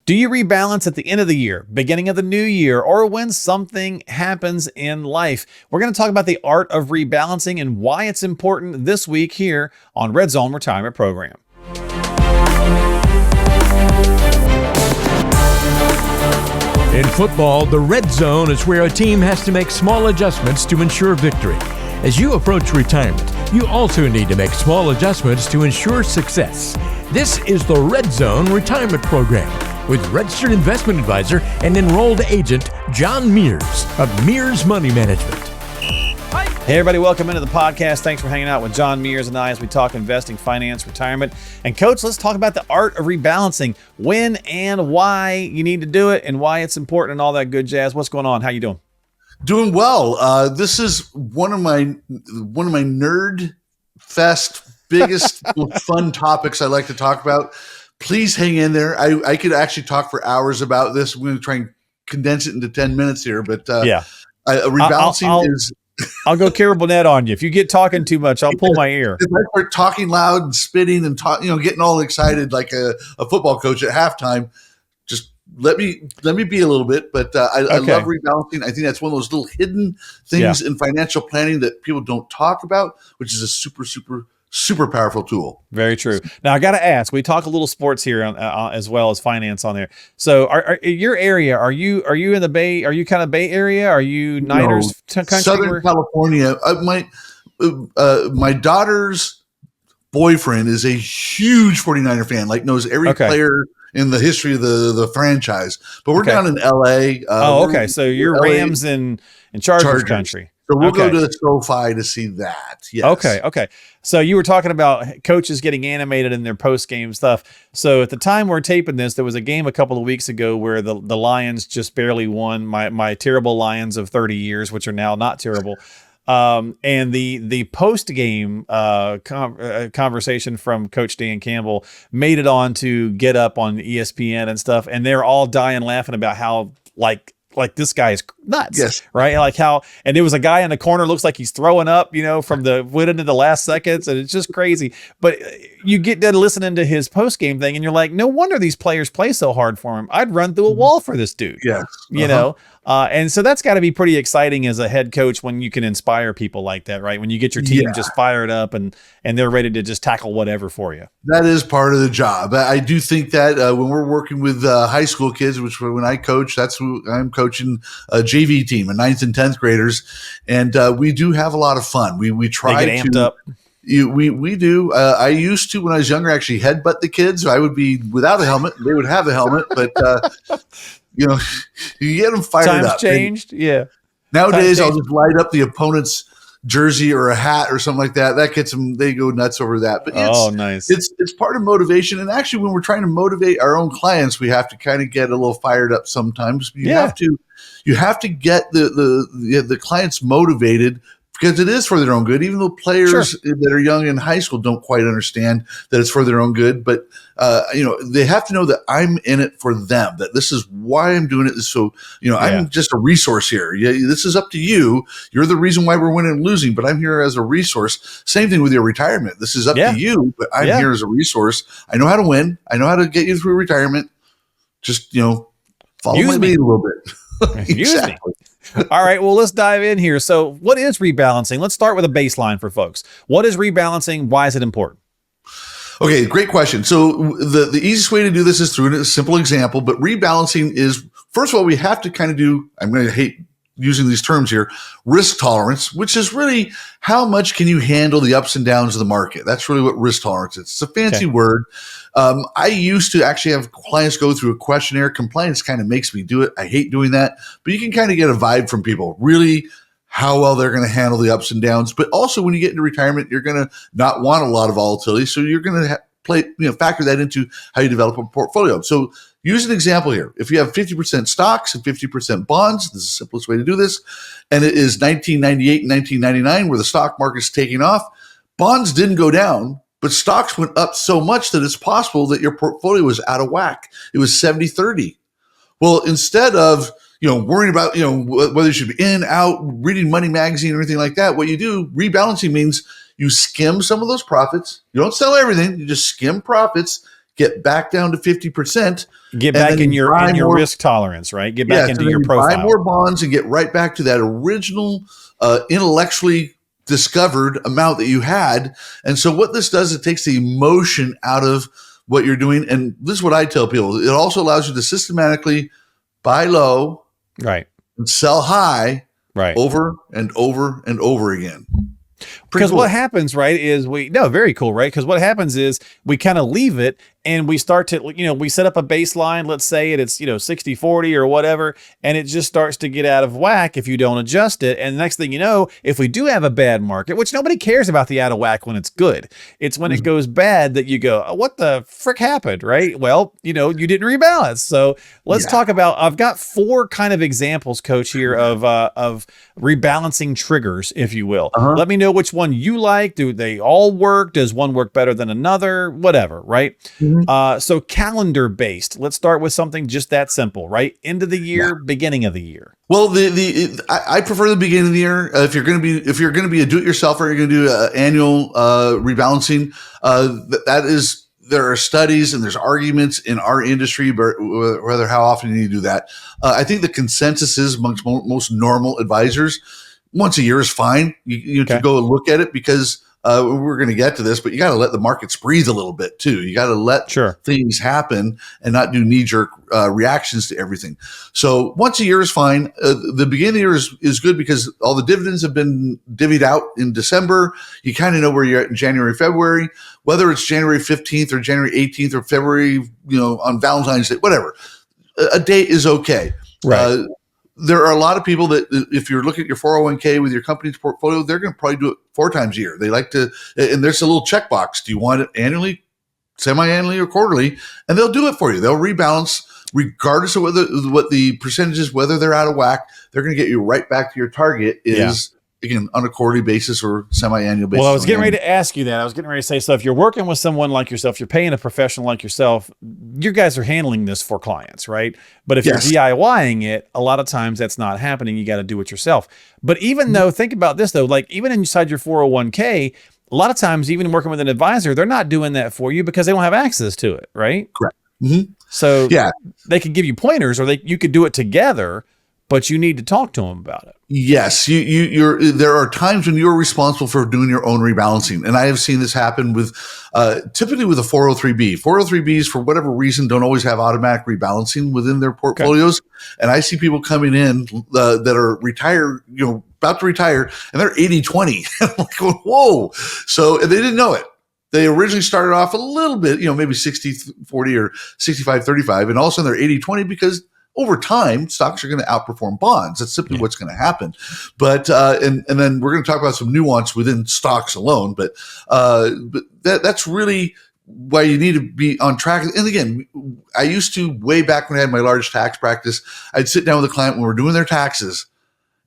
Do you rebalance at the end of the year, beginning of the new year, or when something happens in life? We're going to talk about the art of rebalancing and why it's important this week here on Red Zone Retirement Program. In football, the red zone is where a team has to make small adjustments to ensure victory. As you approach retirement, you also need to make small adjustments to ensure success. This is the Red Zone Retirement Program with registered investment advisor and enrolled agent John Mears of Mears Money Management. Hey everybody, welcome into the podcast. Thanks for hanging out with John Mears and I as we talk investing, finance, retirement. And Coach, let's talk about the art of rebalancing, when and why you need to do it and why it's important and all that good jazz. What's going on? How you doing? Doing well. This is one of my nerd fest biggest fun topics I like to talk about. Please hang in there. I could actually talk for hours about this. I'm going to try and condense it into 10 minutes here, but rebalancing is. I'll go Carol Burnett on you. If you get talking too much, I'll pull my ear. If I start talking loud and spitting and getting all excited like a football coach at halftime, just let me be a little bit. But I love rebalancing. I think that's one of those little hidden things in financial planning that people don't talk about, which is a super powerful tool. Very true. Now I got to ask. We talk a little sports here as well as finance on there. So, are your area? Are you in the Bay? Are you kind of Bay Area? Are you Niners country? Southern California. My daughter's boyfriend is a huge 49er fan. Like knows every player in the history of the franchise. But we're down in LA. So you're LA, Rams and Chargers country. So we'll go to the SoFi to see that. Yes. Okay. So you were talking about coaches getting animated in their post-game stuff. So at the time we're taping this, there was a game a couple of weeks ago where the Lions just barely won. My terrible Lions of 30 years, which are now not terrible. And the post-game conversation from Coach Dan Campbell made it on to Get Up on ESPN and stuff. And they're all dying laughing about how like this guy is nuts, yes, right? Like how, and there was a guy in the corner, looks like he's throwing up, from the went into the last seconds, and it's just crazy. But you get done listening to his post game thing, and you're like, no wonder these players play so hard for him. I'd run through a wall for this dude. Yes, you know. And so that's got to be pretty exciting as a head coach when you can inspire people like that, right? When you get your team just fired up and they're ready to just tackle whatever for you. That is part of the job. I do think that when we're working with high school kids, which when I coach, that's who I'm coaching a JV team, a 9th and 10th graders. And we do have a lot of fun. We try to get amped up. We do. I used to, when I was younger, actually headbutt the kids. I would be without a helmet. They would have a helmet, but you get them fired up. Times changed. Nowadays, I'll just light up the opponent's jersey or a hat or something like that. That gets them. They go nuts over that. But nice. It's part of motivation. And actually, when we're trying to motivate our own clients, we have to kind of get a little fired up sometimes. You have to get the clients motivated, because it is for their own good, even though players that are young in high school don't quite understand that it's for their own good. But, they have to know that I'm in it for them, that this is why I'm doing it. So, I'm just a resource here. This is up to you. You're the reason why we're winning and losing, but I'm here as a resource. Same thing with your retirement. This is up to you, but I'm here as a resource. I know how to win. I know how to get you through retirement. Just, follow my lead a little bit. Exactly. All right, well, let's dive in here. So what is rebalancing? Let's start with a baseline for folks. What is rebalancing? Why is it important? Okay, great question. So the easiest way to do this is through a simple example, but rebalancing is, first of all, we have to kind of do, I'm going to hate using these terms here, risk tolerance, which is really how much can you handle the ups and downs of the market. That's really what risk tolerance is. It's a fancy word. I used to actually have clients go through a questionnaire. Compliance kind of makes me do it. I hate doing that, but you can kind of get a vibe from people, really how well they're going to handle the ups and downs. But also when you get into retirement, you're going to not want a lot of volatility. So you're going to factor that into how you develop a portfolio. So use an example here. If you have 50% stocks and 50% bonds, this is the simplest way to do this. And it is 1998 and 1999 where the stock market's taking off. Bonds didn't go down, but stocks went up so much that it's possible that your portfolio was out of whack. It was 70-30. Well, instead of worrying about whether you should be in, out, reading Money Magazine or anything like that, what you do, rebalancing means you skim some of those profits. You don't sell everything. You just skim profits, get back down to 50%. Get back in your risk tolerance, right? Get back into your profile. Buy more bonds and get right back to that original intellectually discovered amount that you had. And so what this does, it takes the emotion out of what you're doing. And this is what I tell people. It also allows you to systematically buy low, right, and sell high, right, over and over and over again. Because what happens, right, is very cool, right? Because what happens is we kind of leave it and we start to, we set up a baseline, let's say it's 60-40 or whatever, and it just starts to get out of whack if you don't adjust it. And the next thing you know, if we do have a bad market, which nobody cares about the out of whack when it's good, it's when it goes bad that you go, oh, what the frick happened, right? Well, you didn't rebalance. So let's talk about, I've got 4 kind of examples, Coach, here of rebalancing triggers, if you will. Let me know which one you like. Do they all work? Does one work better than another? Whatever, right? So calendar based. Let's start with something just that simple, right? End of the year, beginning of the year. Well, I prefer the beginning of the year. If you're going to be a do-it-yourselfer, you're going to do annual rebalancing. There are studies and there's arguments in our industry, whether how often you need to do that. I think the consensus is amongst most normal advisors, once a year is fine. You can go and look at it because we're going to get to this, but you got to let the markets breathe a little bit too. You got to let things happen and not do knee-jerk reactions to everything. So once a year is fine. The beginning of the year is good because all the dividends have been divvied out in December. You kind of know where you're at in January, February, whether it's January 15th or January 18th or February, on Valentine's Day, whatever. A date is okay. Right. There are a lot of people that if you're looking at your 401k with your company's portfolio, they're going to probably do it 4 times a year. They like to, and there's a little checkbox. Do you want it annually, semi-annually, or quarterly? And they'll do it for you. They'll rebalance regardless of what the percentage is, whether they're out of whack. They're going to get you right back to your target again, on a quarterly basis or semi-annual basis. Well, I was getting ready to ask you that. I was getting ready to say, so if you're working with someone like yourself, you're paying a professional like yourself, you guys are handling this for clients, right? But if you're DIYing it, a lot of times that's not happening. You got to do it yourself. But even though, think about this though, like even inside your 401k, a lot of times, even working with an advisor, they're not doing that for you because they don't have access to it, right? Correct. Mm-hmm. So they could give you pointers, or you could do it together, but you need to talk to them about it. Yes, there are times when you're responsible for doing your own rebalancing. And I have seen this happen with, typically with a 403B. 403Bs, for whatever reason, don't always have automatic rebalancing within their portfolios. Okay. And I see people coming in that are retired, about to retire, and they're 80-20. I'm like, whoa. So and they didn't know it. They originally started off a little bit, maybe 60-40 or 65-35. And all of a sudden they're 80-20 because over time, stocks are going to outperform bonds. That's simply what's going to happen. But and then we're going to talk about some nuance within stocks alone. But that's really why you need to be on track. And again, I used to, way back when I had my large tax practice, I'd sit down with a client when we're doing their taxes.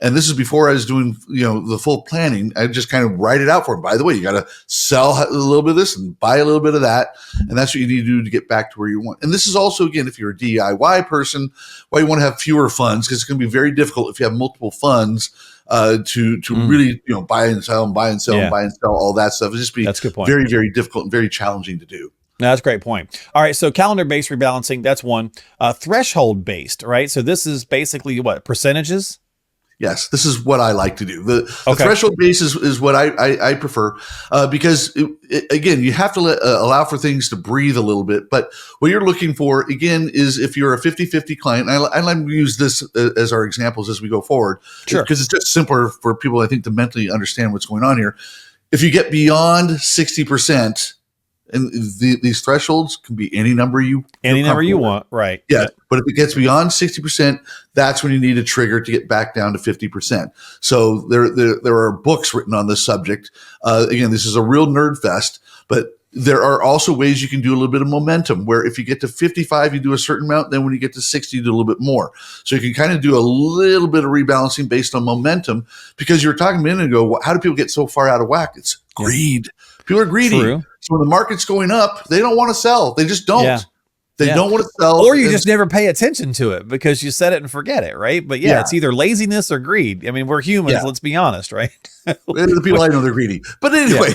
And this is before I was doing, the full planning. I just kind of write it out for them. By the way, you got to sell a little bit of this and buy a little bit of that. And that's what you need to do to get back to where you want. And this is also, again, if you're a DIY person, why you want to have fewer funds, because it's going to be very difficult if you have multiple funds to really, buy and sell and buy and sell and buy and sell, all that stuff. It'll just be very, very difficult and very challenging to do. No, that's a great point. All right. So calendar-based rebalancing, that's one. Threshold-based, right? So this is basically what? Percentages? Yes, this is what I like to do. The threshold base is what I prefer because, again, you have to allow for things to breathe a little bit. But what you're looking for, again, is if you're a 50-50 client, and I like to use this as our examples as we go forward, because it's just simpler for people, I think, to mentally understand what's going on here. If you get beyond 60%, and these thresholds can be any number you want, right? Yeah, but if it gets beyond 60%, that's when you need a trigger to get back down to 50%. So there are books written on this subject. Again, this is a real nerd fest, but there are also ways you can do a little bit of momentum, where if you get to 55, you do a certain amount. Then when you get to 60, you do a little bit more. So you can kind of do a little bit of rebalancing based on momentum, because you were talking a minute ago, how do people get so far out of whack? It's greed. People are greedy. True. So when the market's going up, they don't want to sell. They just don't. They don't want to sell. Or you just never pay attention to it because you set it and forget it, right? But it's either laziness or greed. I mean, we're humans, let's be honest, right? The people I know, they're greedy. But anyway,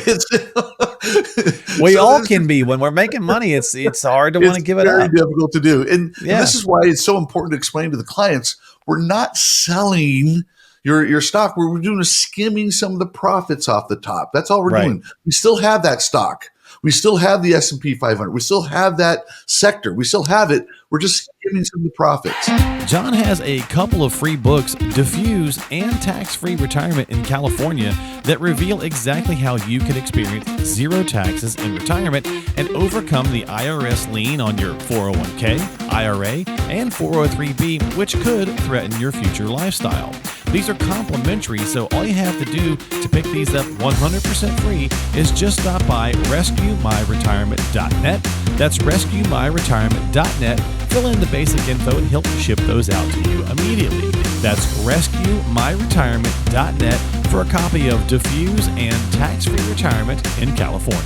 we all can be. When we're making money, it's hard to want to give it up. It's very difficult to do. And this is why it's so important to explain to the clients, we're not selling your stock. We're doing is skimming some of the profits off the top. That's all we're doing. We still have that stock. We still have the S&P 500. We still have that sector. We still have it. We're just skimming some of the profits. John has a couple of free books, Diffuse and Tax-Free Retirement in California, that reveal exactly how you can experience zero taxes in retirement and overcome the IRS lien on your 401k, IRA, and 403b, which could threaten your future lifestyle. These are complimentary, so all you have to do to pick these up 100% free is just stop by rescuemyretirement.net. That's rescuemyretirement.net. Fill in the basic info and he'll ship those out to you immediately. That's rescuemyretirement.net for a copy of Diffuse and Tax-Free Retirement in California.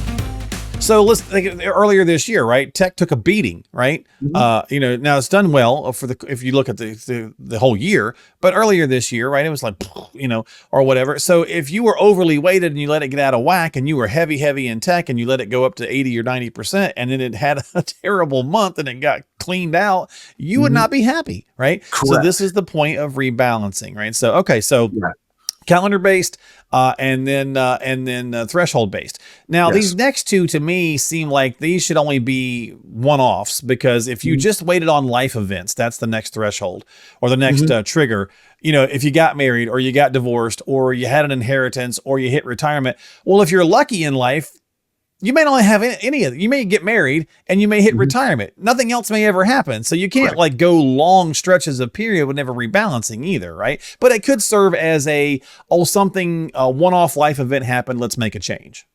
So let's think earlier this year, right? Tech took a beating, right? Mm-hmm. Now it's done well if you look at the whole year, but earlier this year, right? It was like, or whatever. So if you were overly weighted and you let it get out of whack and you were heavy in tech and you let it go up to 80 or 90% and then it had a terrible month and it got cleaned out, you would not be happy, right? Correct. So this is the point of rebalancing, right? So, okay. So calendar based, and then threshold based. Now, these next two to me seem like these should only be one-offs, because if you just waited on life events, that's the next threshold or the next trigger. If you got married or you got divorced or you had an inheritance or you hit retirement, well, if you're lucky in life, you may not have any of it. You may get married and you may hit retirement. Nothing else may ever happen. So you can't go long stretches of period with never rebalancing either, right? But it could serve as a one-off life event happened. Let's make a change.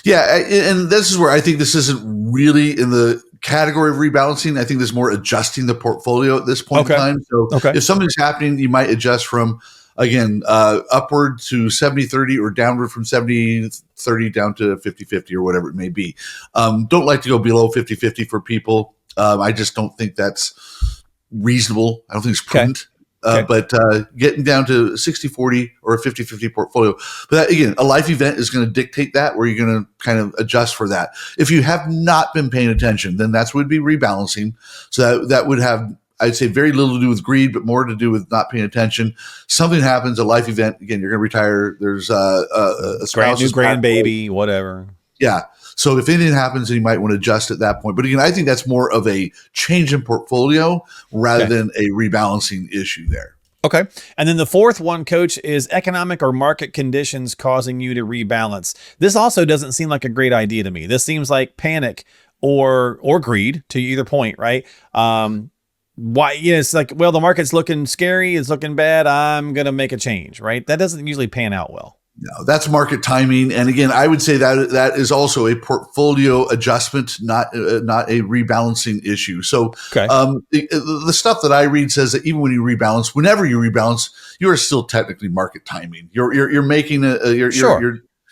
Yeah. And this is where I think this isn't really in the category of rebalancing. I think there's more adjusting the portfolio at this point in time. So if something's happening, you might adjust from, again, upward to 70-30 or downward from 70-30 down to 50-50 or whatever it may be. Don't like to go below 50-50 for people. I just don't think that's reasonable. I don't think it's prudent. But getting down to 60-40 or a 50-50 portfolio. But that, again, a life event is going to dictate that, where you're going to kind of adjust for that. If you have not been paying attention, then that's would be rebalancing. So that would have, I'd say, very little to do with greed, but more to do with not paying attention. Something happens, a life event. Again, you're going to retire. There's a spouse, new grandbaby, whatever. Yeah. So if anything happens, then you might want to adjust at that point. But again, I think that's more of a change in portfolio rather than a rebalancing issue there. Okay. And then the fourth one, Coach, is economic or market conditions causing you to rebalance. This also doesn't seem like a great idea to me. This seems like panic or greed, to either point, right? Why? It's like, well, the market's looking scary, it's looking bad, I'm going to make a change, right? That doesn't usually pan out well. No, that's market timing. And again, I would say that is also a portfolio adjustment, not a rebalancing issue. So the stuff that I read says that even when you rebalance, whenever you rebalance, you are still technically market timing. You're making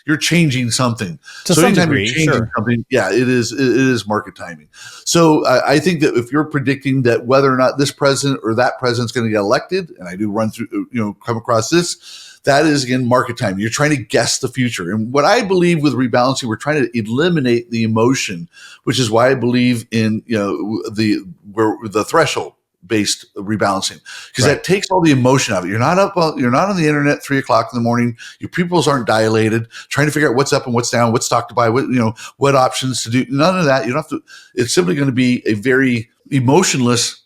you're changing something. To some degree, you're changing something, it is market timing. So I think that if you're predicting that whether or not this president or that president's going to get elected, and I do run through, come across this, that is, again, market timing. You're trying to guess the future. And what I believe with rebalancing, we're trying to eliminate the emotion, which is why I believe in, the threshold based rebalancing, because that takes all the emotion out of it. You're not on the internet 3 o'clock in the morning. Your pupils aren't dilated, trying to figure out what's up and what's down, what stock to buy, what options to do. None of that. You don't have to. It's simply going to be a very emotionless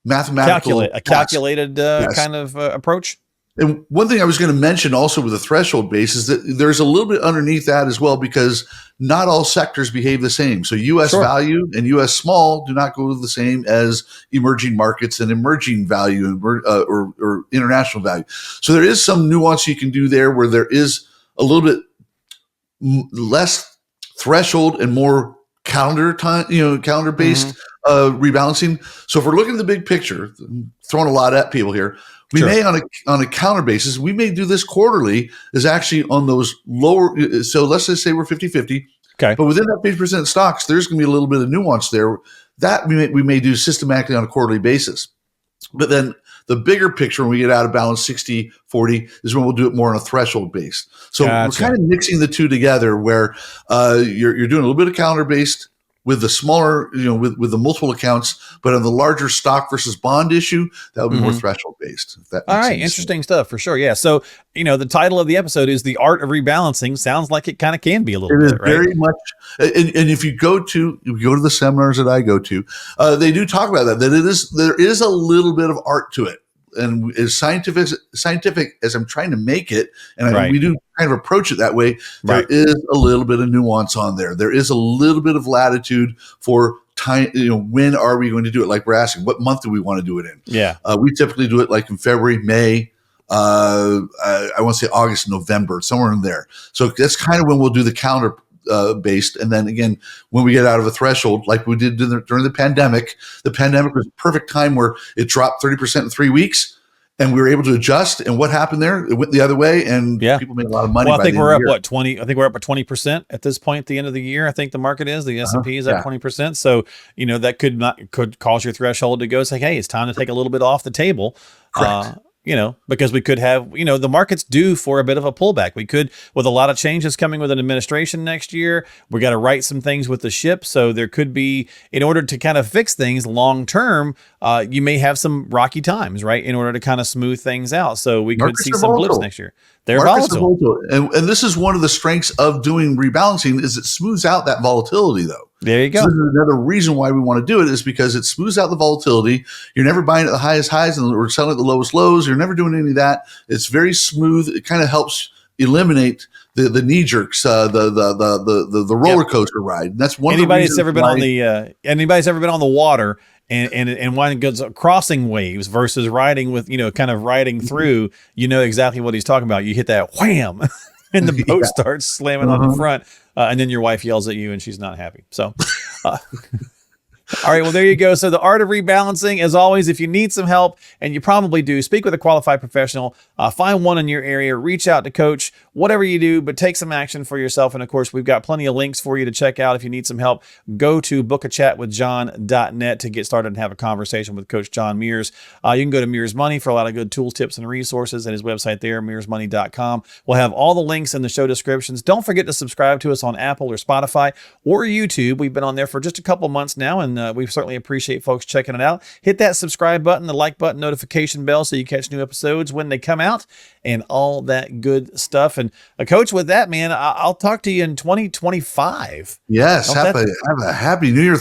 mathematical calculated kind of approach. And one thing I was going to mention also with the threshold base is that there's a little bit underneath that as well, because not all sectors behave the same. So U.S. value and U.S. small do not go the same as emerging markets and emerging value or international value. So there is some nuance you can do there, where there is a little bit less threshold and more calendar based rebalancing. So if we're looking at the big picture, throwing a lot at people here, we may on a counter basis, we may do this quarterly, is actually on those lower. So let's just say we're 50-50. Okay. But within that 50% stocks, there's going to be a little bit of nuance there That we may do systematically on a quarterly basis. But then the bigger picture, when we get out of balance 60-40, is when we'll do it more on a threshold based. So Gotcha. we're kind of mixing the two together where you're doing a little bit of calendar based with the smaller, with the multiple accounts, but on the larger stock versus bond issue, that would be more threshold based. All right. Interesting stuff for sure. Yeah. So, the title of the episode is The Art of Rebalancing. Sounds like it kind of can be a little bit, right? Very much. And if you go to the seminars that I go to, they do talk about that there is a little bit of art to it. And as scientific as I'm trying to make it, and we do kind of approach it that way, there is a little bit of nuance on there. There is a little bit of latitude for time. When are we going to do it? Like we're asking, what month do we want to do it in? Yeah. We typically do it like in February, May, I want to say August, November, somewhere in there. So that's kind of when we'll do the calendar based. And then again, when we get out of a threshold, like we did during the pandemic was a perfect time where it dropped 30% in 3 weeks and we were able to adjust. And what happened there? It went the other way and people made a lot of money. Well, I think we're up, 20? I think we're up at 20% at this point at the end of the year. I think the market is, the S&P is at 20%. So, that could cause your threshold to go say, hey, it's time to take a little bit off the table. Correct. Because we could have, the market's due for a bit of a pullback. We could, with a lot of changes coming with an administration next year, we got to right some things with the ship. So there could be, in order to kind of fix things long term, you may have some rocky times, right? In order to kind of smooth things out. So we could see some blips next year. They're volatile. And this is one of the strengths of doing rebalancing is it smooths out that volatility though. There you go. So this is another reason why we want to do it is because it smooths out the volatility. You're never buying at the highest highs or selling at the lowest lows. You're never doing any of that. It's very smooth. It kind of helps eliminate the knee jerks, the roller coaster ride. And that's one. Anybody's ever been on the water and one goes crossing waves versus riding with kind of riding through. Exactly what he's talking about. You hit that wham. And the boat starts slamming on the front, and then your wife yells at you, and she's not happy. So, all right, well, there you go. So the art of rebalancing, as always, if you need some help, and you probably do, speak with a qualified professional, find one in your area, reach out to Coach, whatever you do, but take some action for yourself. And of course, we've got plenty of links for you to check out. If you need some help, go to bookachatwithjohn.net to get started and have a conversation with Coach John Mears. You can go to Mears Money for a lot of good tools, tips, and resources, and his website there, mearsmoney.com. We'll have all the links in the show descriptions. Don't forget to subscribe to us on Apple or Spotify or YouTube. We've been on there for just a couple months now, and we certainly appreciate folks checking it out. Hit that subscribe button, the like button, notification bell so you catch new episodes when they come out and all that good stuff. And Coach, with that, man, I'll talk to you in 2025. Yes. Have a happy new year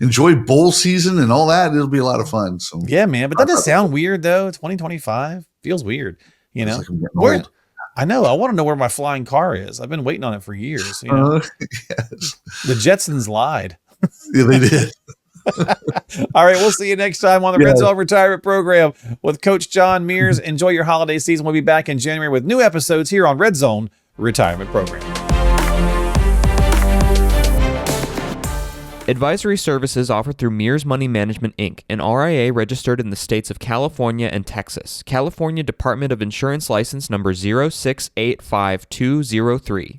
enjoy bowl season and all that. It'll be a lot of fun. So yeah, man. But that does sound weird though. 2025 feels weird. Like I know. I want to know where my flying car is. I've been waiting on it for years. Yes. The Jetsons lied. Yeah, they did. All right, we'll see you next time on the Red Zone Retirement Program with Coach John Mears. Enjoy your holiday season. We'll be back in January with new episodes here on Red Zone Retirement Program. Advisory services offered through Mears Money Management, Inc., an RIA registered in the states of California and Texas. California Department of Insurance License number 0685203.